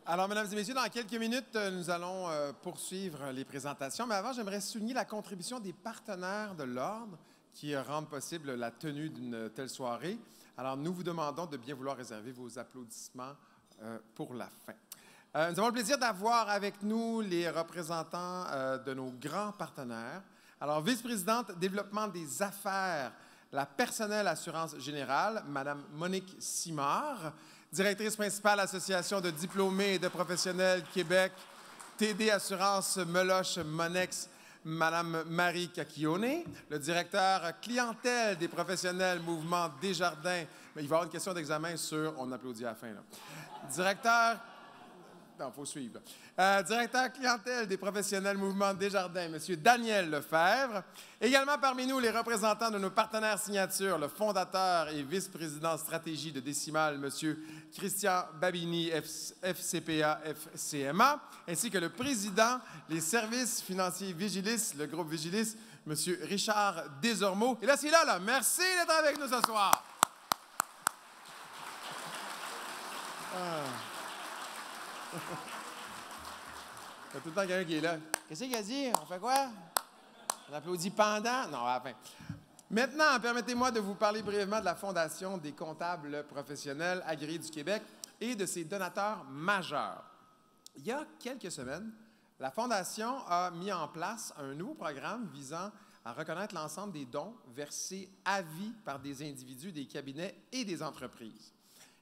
Alors, mesdames et messieurs, dans quelques minutes, nous allons poursuivre les présentations. Mais avant, j'aimerais souligner la contribution des partenaires de l'Ordre qui rendent possible la tenue d'une telle soirée. Alors, nous vous demandons de bien vouloir réserver vos applaudissements pour la fin. Nous avons le plaisir d'avoir avec nous les représentants de nos grands partenaires. Alors, vice-présidente développement des affaires, la personnelle assurance générale, Mme Monique Simard. Directrice principale, Association de diplômés et de professionnels Québec, TD Assurance Meloche Monex, Mme Marie Cacchione. Le directeur clientèle des professionnels Mouvement Desjardins. Mais il va y avoir une question d'examen sur... On applaudit à la fin, là. Directeur... Non, il faut suivre. Directeur clientèle des professionnels Mouvement Desjardins, M. Daniel Lefebvre. Également parmi nous, les représentants de nos partenaires signatures, le fondateur et vice-président stratégie de Décimal, M. Christian Babini, FCPA, FCMA, ainsi que le président des services financiers Vigilis, le groupe Vigilis, M. Richard Desormeaux. Et là, c'est là. Merci d'être avec nous ce soir. Il y a tout le temps quelqu'un qui est là. Qu'est-ce qu'il a dit? On fait quoi? On applaudit pendant? Non, à la fin. Maintenant, permettez-moi de vous parler brièvement de la Fondation des comptables professionnels agréés du Québec et de ses donateurs majeurs. Il y a quelques semaines, la Fondation a mis en place un nouveau programme visant à reconnaître l'ensemble des dons versés à vie par des individus, des cabinets et des entreprises.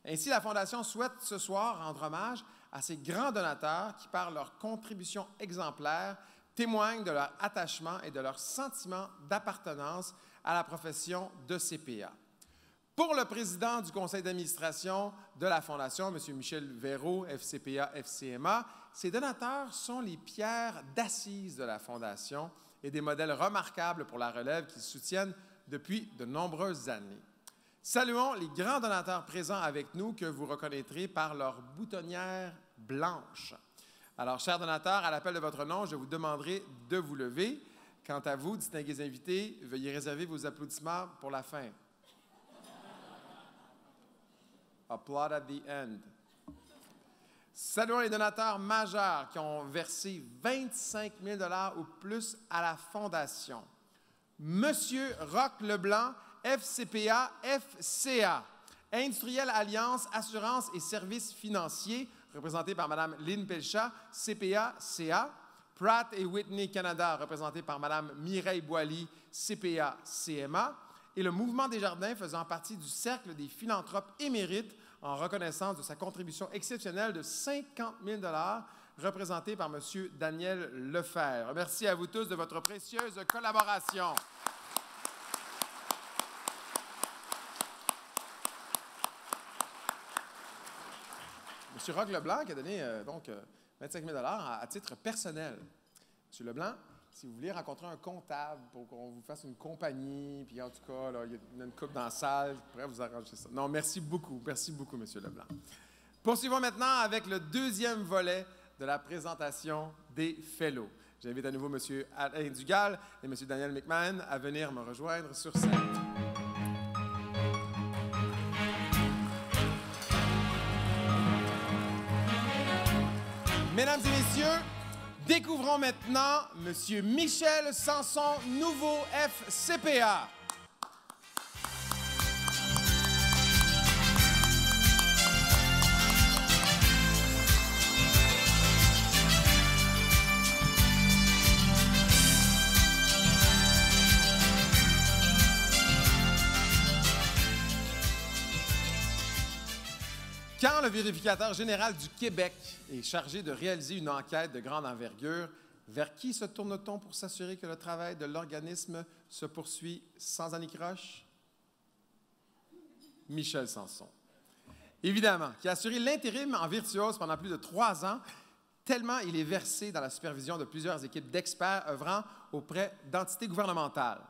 Ainsi, la Fondation souhaite ce soir rendre hommage à ces grands donateurs qui, par leur contribution exemplaire, témoignent de leur attachement et de leur sentiment d'appartenance à la profession de CPA. Pour le président du conseil d'administration de la Fondation, M. Michel Véraud, FCPA, FCMA, ces donateurs sont les pierres d'assises de la Fondation et des modèles remarquables pour la relève qu'ils soutiennent depuis de nombreuses années. Saluons les grands donateurs présents avec nous que vous reconnaîtrez par leur boutonnière blanche. Alors, chers donateurs, à l'appel de votre nom, je vous demanderai de vous lever. Quant à vous, distingués invités, veuillez réserver vos applaudissements pour la fin. Applaud at the end. Saluons les donateurs majeurs qui ont versé 25 000 $ ou plus à la Fondation. Monsieur Roch Leblanc, FCPA, FCA, Industrielle Alliance, Assurance et Services financiers, représenté par Mme Lynn Pelchat, CPA, CA, Pratt & Whitney Canada, représenté par Mme Mireille Boily, CPA, CMA, et le Mouvement Desjardins faisant partie du Cercle des philanthropes émérites en reconnaissance de sa contribution exceptionnelle de 50 000 $, représenté par M. Daniel Lefebvre. Merci à vous tous de votre précieuse collaboration. M. Roch Leblanc qui a donné 25 000 $ à titre personnel. M. Leblanc, si vous voulez rencontrer un comptable pour qu'on vous fasse une compagnie, puis en tout cas, là, il y a une coupe dans la salle, je pourrais vous arranger ça. Non, merci beaucoup, M. Leblanc. Poursuivons maintenant avec le deuxième volet de la présentation des Fellows. J'invite à nouveau M. Alain Dugal et M. Daniel McMahon à venir me rejoindre sur scène. Mesdames et messieurs, découvrons maintenant M. Michel Sanson, nouveau FCPA. Quand le vérificateur général du Québec est chargé de réaliser une enquête de grande envergure, vers qui se tourne-t-on pour s'assurer que le travail de l'organisme se poursuit sans anicroche? Michel Sanson. Évidemment, qui a assuré l'intérim en virtuose pendant plus de 3 ans, tellement il est versé dans la supervision de plusieurs équipes d'experts œuvrant auprès d'entités gouvernementales.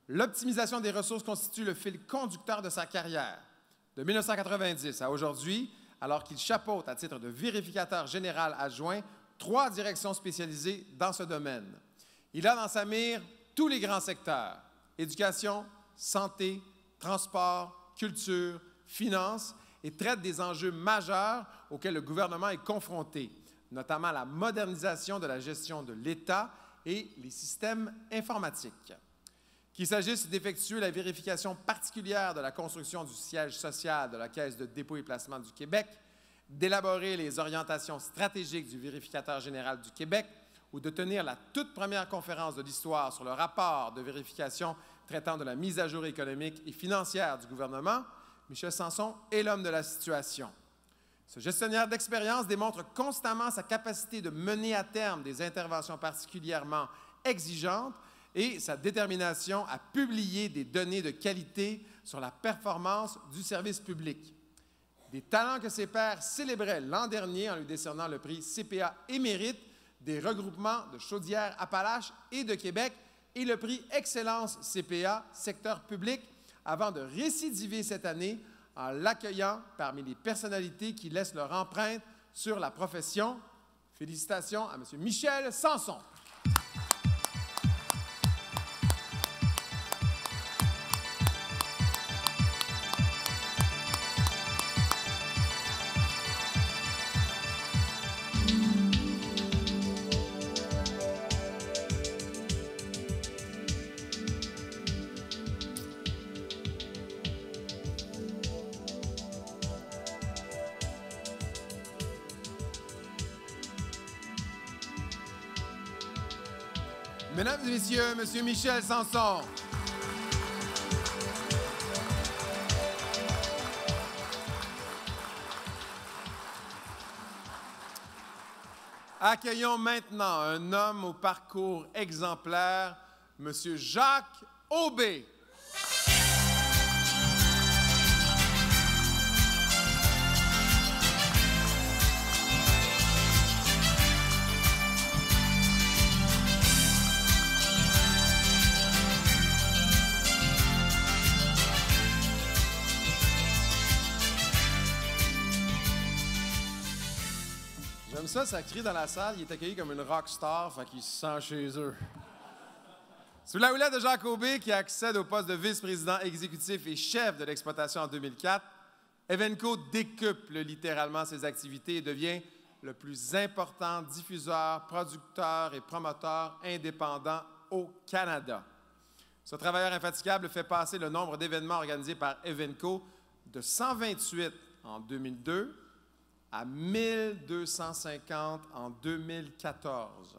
L'optimisation des ressources constitue le fil conducteur de sa carrière. De 1990 à aujourd'hui, alors qu'il chapeaute à titre de vérificateur général adjoint 3 directions spécialisées dans ce domaine. Il a dans sa mire tous les grands secteurs, éducation, santé, transport, culture, finances, et traite des enjeux majeurs auxquels le gouvernement est confronté, notamment la modernisation de la gestion de l'État et les systèmes informatiques. Qu'il s'agisse d'effectuer la vérification particulière de la construction du siège social de la Caisse de dépôt et placement du Québec, d'élaborer les orientations stratégiques du vérificateur général du Québec ou de tenir la toute première conférence de l'histoire sur le rapport de vérification traitant de la mise à jour économique et financière du gouvernement, Michel Sanson est l'homme de la situation. Ce gestionnaire d'expérience démontre constamment sa capacité de mener à terme des interventions particulièrement exigeantes et sa détermination à publier des données de qualité sur la performance du service public. Des talents que ses pairs célébraient l'an dernier en lui décernant le prix CPA Émérite des regroupements de Chaudière-Appalaches et de Québec et le prix Excellence CPA secteur public avant de récidiver cette année en l'accueillant parmi les personnalités qui laissent leur empreinte sur la profession. Félicitations à M. Michel Sanson. Mesdames et messieurs, M. Michel Sanson. Accueillons maintenant un homme au parcours exemplaire, M. Jacques Aubé. J'aime ça, ça crie dans la salle. Il est accueilli comme une rock star, fait qu'il se sent chez eux. Sous la houlette de Jacques Aubé, qui accède au poste de vice-président exécutif et chef de l'exploitation en 2004, Evenco décuple littéralement ses activités et devient le plus important diffuseur, producteur et promoteur indépendant au Canada. Ce travailleur infatigable fait passer le nombre d'événements organisés par Evenco de 128 en 2002 à 1250 en 2014.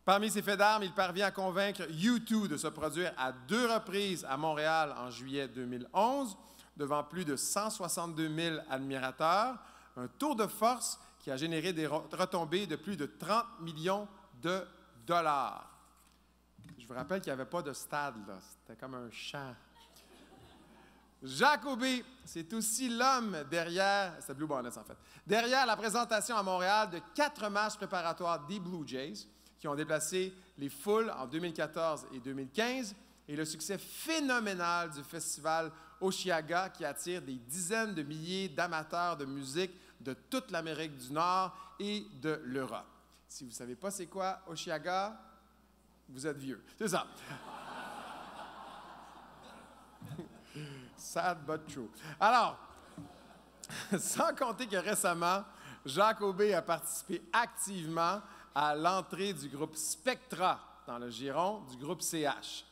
Parmi ses faits d'armes, il parvient à convaincre U2 de se produire à 2 reprises à Montréal en juillet 2011, devant plus de 162 000 admirateurs, un tour de force qui a généré des retombées de plus de 30 millions de dollars. Je vous rappelle qu'il n'y avait pas de stade, là. C'était comme un champ. Jacques Aubé, c'est aussi l'homme derrière, c'est Blue Bonnets en fait, derrière la présentation à Montréal de 4 matchs préparatoires des Blue Jays qui ont déplacé les foules en 2014 et 2015 et le succès phénoménal du festival Osheaga qui attire des dizaines de milliers d'amateurs de musique de toute l'Amérique du Nord et de l'Europe. Si vous ne savez pas c'est quoi Osheaga, vous êtes vieux. C'est ça. Sad but true. Alors, sans compter que récemment, Jacques Aubé a participé activement à l'entrée du groupe Spectra dans le giron du groupe CH.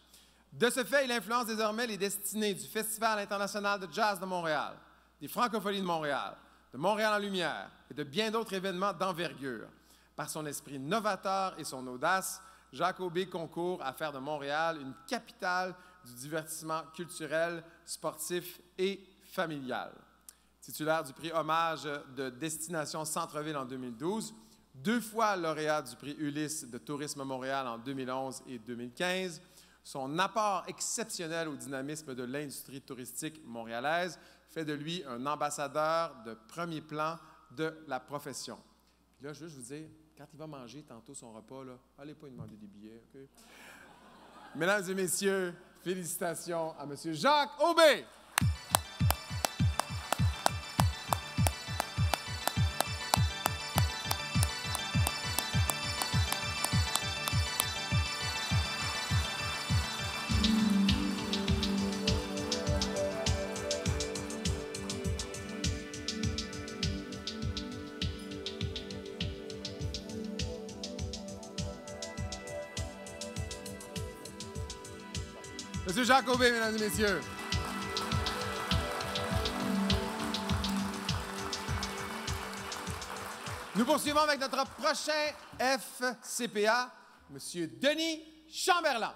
De ce fait, il influence désormais les destinées du Festival international de jazz de Montréal, des Francophonies de Montréal en Lumière et de bien d'autres événements d'envergure. Par son esprit novateur et son audace, Jacques Aubé concourt à faire de Montréal une capitale du divertissement culturel, sportif et familial. Titulaire du prix Hommage de Destination Centre-Ville en 2012, 2 fois lauréat du prix Ulysse de Tourisme Montréal en 2011 et 2015, son apport exceptionnel au dynamisme de l'industrie touristique montréalaise fait de lui un ambassadeur de premier plan de la profession. Puis là, je veux juste vous dire, quand il va manger tantôt son repas, là, allez pas lui demander des billets, OK? Mesdames et messieurs, félicitations à M. Jacques Aubé. Monsieur Jacobé, mesdames et messieurs. Nous poursuivons avec notre prochain FCPA, Monsieur Denis Chamberlain.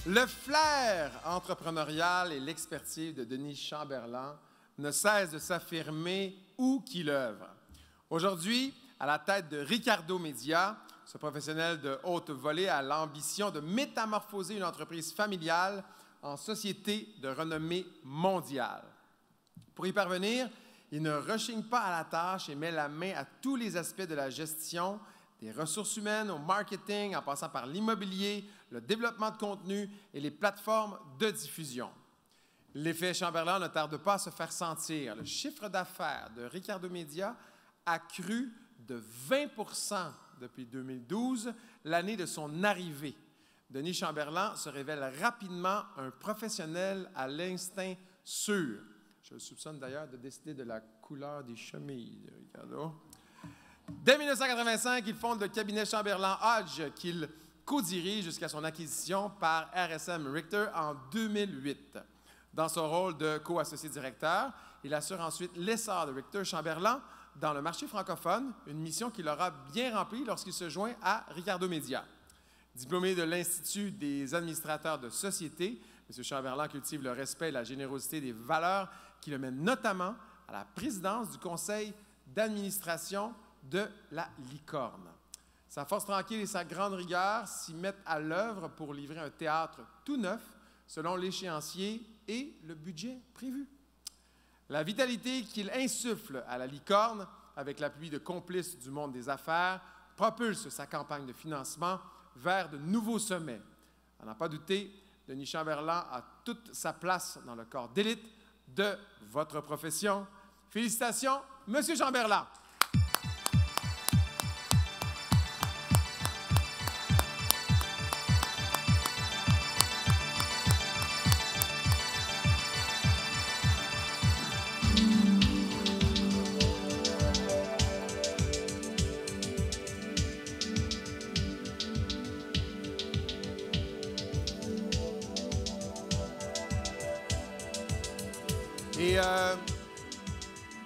Le flair entrepreneurial et l'expertise de Denis Chamberlain ne cessent de s'affirmer où qu'il œuvre. Aujourd'hui, à la tête de Ricardo Media, ce professionnel de haute volée a l'ambition de métamorphoser une entreprise familiale en société de renommée mondiale. Pour y parvenir, il ne rechigne pas à la tâche et met la main à tous les aspects de la gestion, des ressources humaines au marketing, en passant par l'immobilier, le développement de contenu et les plateformes de diffusion. L'effet Chamberlain ne tarde pas à se faire sentir. Le chiffre d'affaires de Ricardo Media a cru de 20 % depuis 2012, l'année de son arrivée. Denis Chamberlain se révèle rapidement un professionnel à l'instinct sûr. Je le soupçonne d'ailleurs de décider de la couleur des chemises de Ricardo. Dès 1985, il fonde le cabinet Chamberlain Hodge qu'il co-dirige jusqu'à son acquisition par RSM Richter en 2008. Dans son rôle de co-associé directeur, il assure ensuite l'essor de Richter Chamberlain dans le marché francophone, une mission qu'il aura bien remplie lorsqu'il se joint à Ricardo Media. Diplômé de l'Institut des administrateurs de société, M. Chamberlain cultive le respect et la générosité des valeurs qui le mènent notamment à la présidence du conseil d'administration de la Licorne. Sa force tranquille et sa grande rigueur s'y mettent à l'œuvre pour livrer un théâtre tout neuf selon l'échéancier et le budget prévu. La vitalité qu'il insuffle à la Licorne, avec l'appui de complices du monde des affaires, propulse sa campagne de financement vers de nouveaux sommets. À n'en pas douter, Denis Chamberlain a toute sa place dans le corps d'élite de votre profession. Félicitations, Monsieur Chamberlain.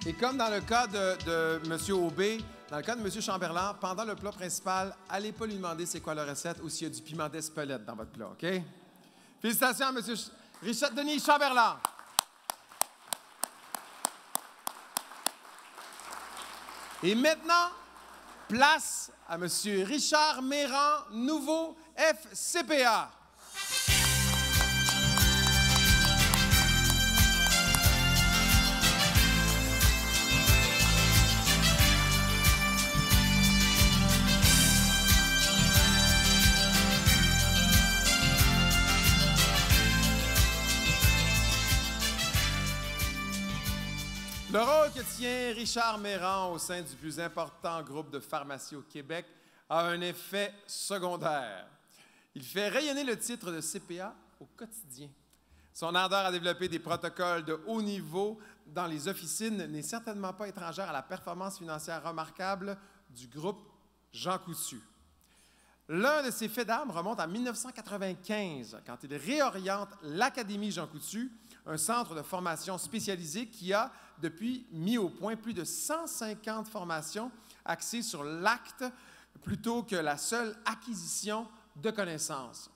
Et comme dans le cas de M. Aubé, dans le cas de M. Chamberlain, pendant le plat principal, allez pas lui demander c'est quoi la recette ou s'il y a du piment d'Espelette dans votre plat, OK? Félicitations à M. Denis Chamberlain. Et maintenant, place à M. Richard Mérand, nouveau FCPA. Le rôle que tient Richard Mérand au sein du plus important groupe de pharmacie au Québec a un effet secondaire. Il fait rayonner le titre de CPA au quotidien. Son ardeur à développer des protocoles de haut niveau dans les officines n'est certainement pas étrangère à la performance financière remarquable du groupe Jean Coutu. L'un de ses faits d'armes remonte à 1995, quand il réoriente l'Académie Jean Coutu, un centre de formation spécialisé qui a, depuis, mis au point plus de 150 formations axées sur l'acte plutôt que la seule acquisition de connaissances.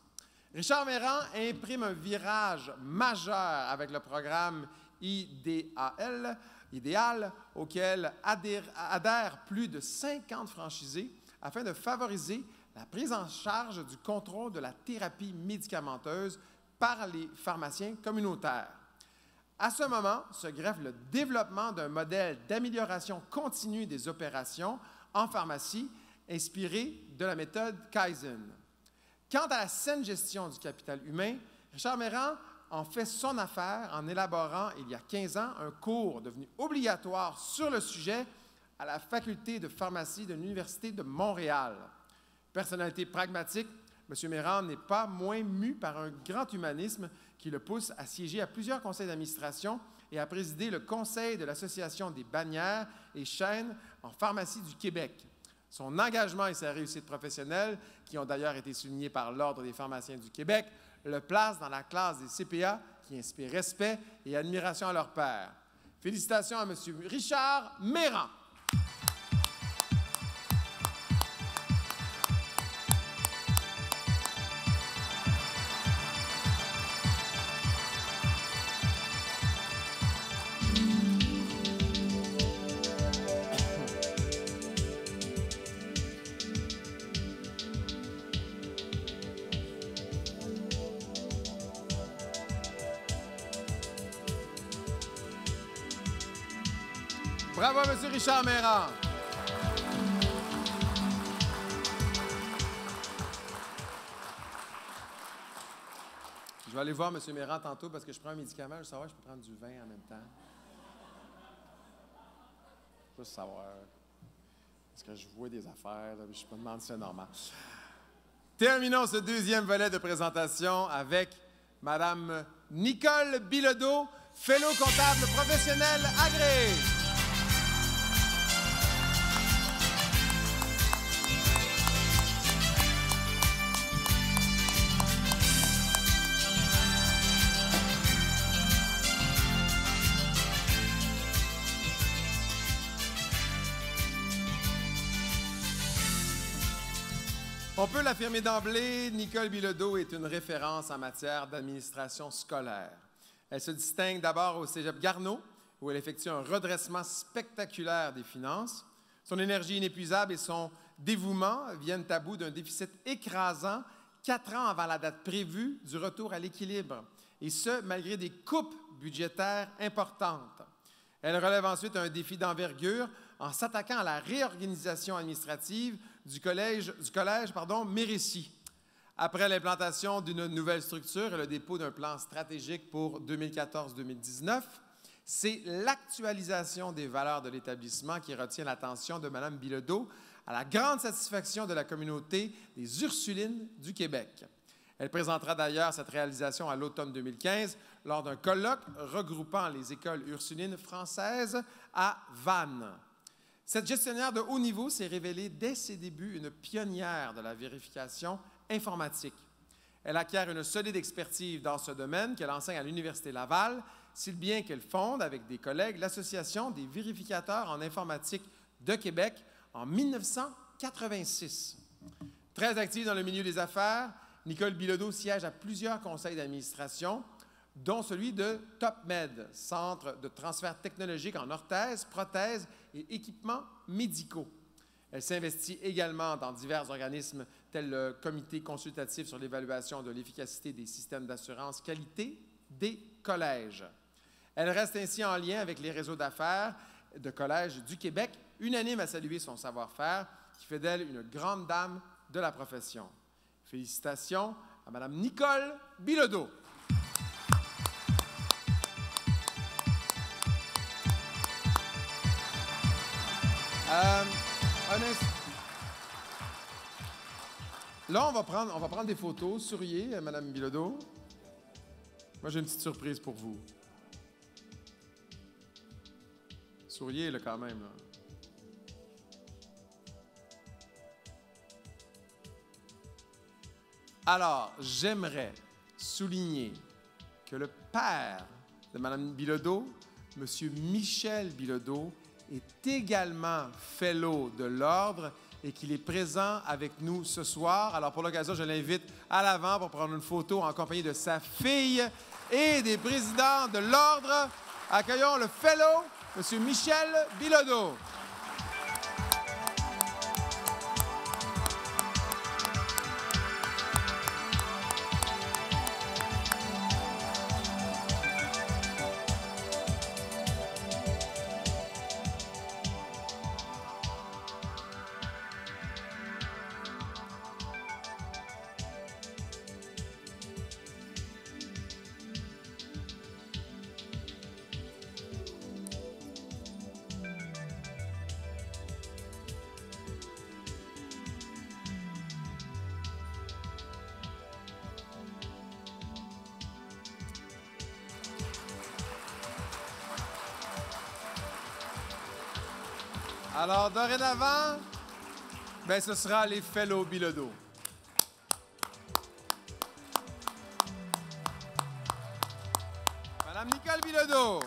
Richard Mérand imprime un virage majeur avec le programme IDEAL, auquel adhèrent plus de 50 franchisés afin de favoriser la prise en charge du contrôle de la thérapie médicamenteuse par les pharmaciens communautaires. À ce moment se greffe le développement d'un modèle d'amélioration continue des opérations en pharmacie inspiré de la méthode Kaizen. Quant à la saine gestion du capital humain, Richard Mérand en fait son affaire en élaborant, il y a 15 ans, un cours devenu obligatoire sur le sujet à la faculté de pharmacie de l'Université de Montréal. Personnalité pragmatique, M. Mérand n'est pas moins mu par un grand humanisme qui le pousse à siéger à plusieurs conseils d'administration et à présider le conseil de l'Association des bannières et chaînes en pharmacie du Québec. Son engagement et sa réussite professionnelle, qui ont d'ailleurs été soulignés par l'Ordre des pharmaciens du Québec, le placent dans la classe des CPA qui inspire respect et admiration à leur père. Félicitations à M. Richard Mérand. Bravo, M. Richard Mérand. Je vais aller voir M. Mérand tantôt parce que je prends un médicament. Je veux savoir si je peux prendre du vin en même temps. Je veux savoir. Est-ce que je vois des affaires? Là, je me demande si c'est normal. Terminons ce deuxième volet de présentation avec Mme Nicole Bilodeau, fellow comptable professionnel agréé. On peut l'affirmer d'emblée, Nicole Bilodeau est une référence en matière d'administration scolaire. Elle se distingue d'abord au Cégep Garneau, où elle effectue un redressement spectaculaire des finances. Son énergie inépuisable et son dévouement viennent à bout d'un déficit écrasant 4 ans avant la date prévue du retour à l'équilibre, et ce, malgré des coupes budgétaires importantes. Elle relève ensuite un défi d'envergure en s'attaquant à la réorganisation administrative du collège Mérécy. Après l'implantation d'une nouvelle structure et le dépôt d'un plan stratégique pour 2014-2019, c'est l'actualisation des valeurs de l'établissement qui retient l'attention de Mme Bilodeau, à la grande satisfaction de la communauté des Ursulines du Québec. Elle présentera d'ailleurs cette réalisation à l'automne 2015 lors d'un colloque regroupant les écoles ursulines françaises à Vannes. Cette gestionnaire de haut niveau s'est révélée dès ses débuts une pionnière de la vérification informatique. Elle acquiert une solide expertise dans ce domaine qu'elle enseigne à l'Université Laval, si bien qu'elle fonde avec des collègues l'Association des vérificateurs en informatique de Québec en 1986. Très active dans le milieu des affaires, Nicole Bilodeau siège à plusieurs conseils d'administration, dont celui de TopMed, Centre de transfert technologique en orthèses, prothèses et équipements médicaux. Elle s'investit également dans divers organismes tels le Comité consultatif sur l'évaluation de l'efficacité des systèmes d'assurance qualité des collèges. Elle reste ainsi en lien avec les réseaux d'affaires de collèges du Québec, unanime à saluer son savoir-faire, qui fait d'elle une grande dame de la profession. Félicitations à Mme Nicole Bilodeau. Là, on va prendre des photos. Souriez, Mme Bilodeau. Moi, j'ai une petite surprise pour vous. Souriez, là, quand même. Là. Alors, j'aimerais souligner que le père de Mme Bilodeau, M. Michel Bilodeau, est également fellow de l'Ordre et qu'il est présent avec nous ce soir. Alors, pour l'occasion, je l'invite à l'avant pour prendre une photo en compagnie de sa fille et des présidents de l'Ordre. Accueillons le fellow, M. Michel Bilodeau. Alors, dorénavant, ben, ce sera les Fellow Bilodeau. Madame Nicole Bilodeau.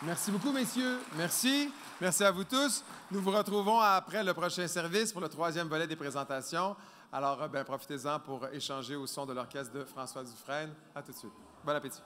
Merci beaucoup, messieurs. Merci. Merci à vous tous. Nous vous retrouvons après le prochain service pour le 3e volet des présentations. Alors, ben, profitez-en pour échanger au son de l'orchestre de François Dufresne. À tout de suite. Bon appétit.